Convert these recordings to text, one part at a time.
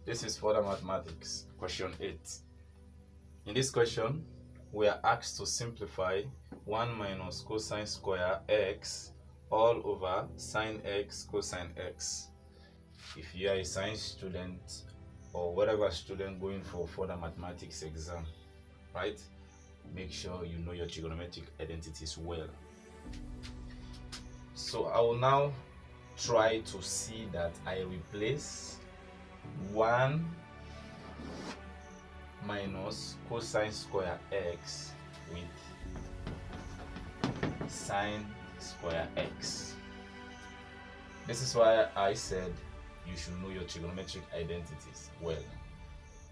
This is further mathematics, question 8. In this question, we are asked to simplify 1 minus cosine square x all over sine x cosine x. If you are a science student or whatever student going for further mathematics exam, right, make sure you know your trigonometric identities well. So I will now try to see that I replace 1 minus cosine square x with sine square x. This is why I said you should know your trigonometric identities well.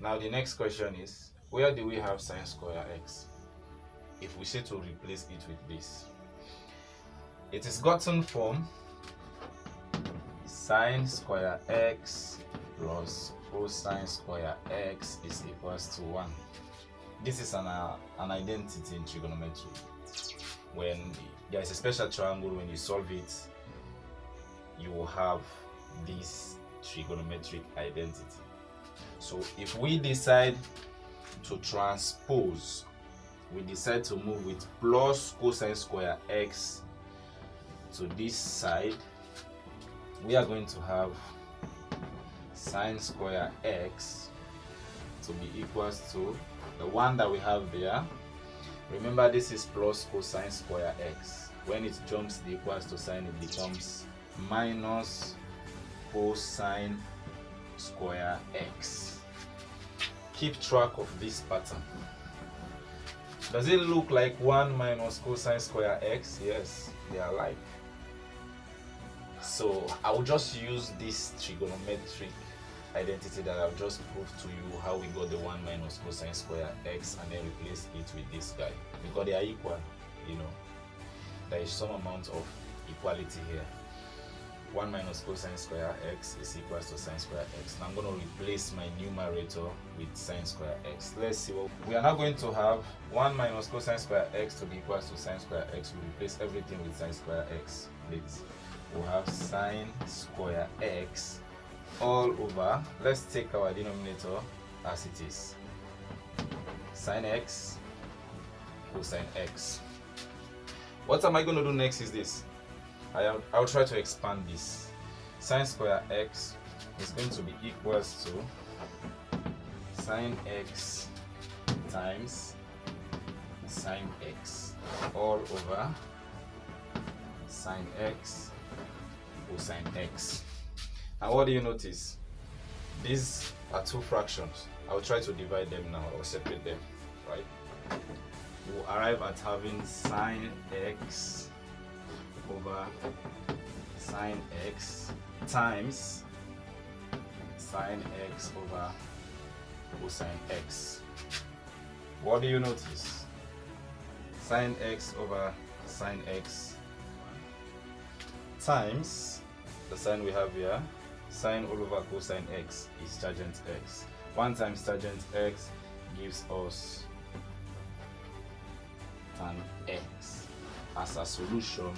Now the next question is, where do we have sine square x? If we say to replace it with this, it is gotten from sine square x plus cosine square x is equals to 1. This is an identity in trigonometry. When there is a special triangle, when you solve it, you will have this trigonometric identity. So if we decide to transpose, we decide to move with plus cosine square x to this side, we are going to have sine square x to be equals to the one that we have there. Remember, this is plus cosine square x. When it jumps the equals to sign, it becomes minus cosine square x. Keep track of this pattern. Does it look like 1 minus cosine square x? Yes, they are alike. So I will just use this trigonometric identity that I've just proved to you how we got the 1 minus cosine square x, and then replace it with this guy because they are equal. You know, there is some amount of equality here. 1 minus cosine square x is equals to sine square x. Now I'm going to replace my numerator with sine square x. Let's see what we are now going to have. 1 minus cosine square x to be equals to sine square x. We replace everything with sine square x. Please, we'll have sine square x all over, let's take our denominator as it is, sine x cosine x. What am I going to do next is this. I'll try to expand this. Sine square x is going to be equals to sine x times sine x all over sine x cosine x. And what do you notice? These are two fractions. I'll try to divide them now or separate them, right? We'll arrive at having sine x over sine x times sine x over cosine x. What do you notice? Sine x over sine x times the sign we have here, sine all over cosine x is tangent x. 1 times tangent x gives us tan x as a solution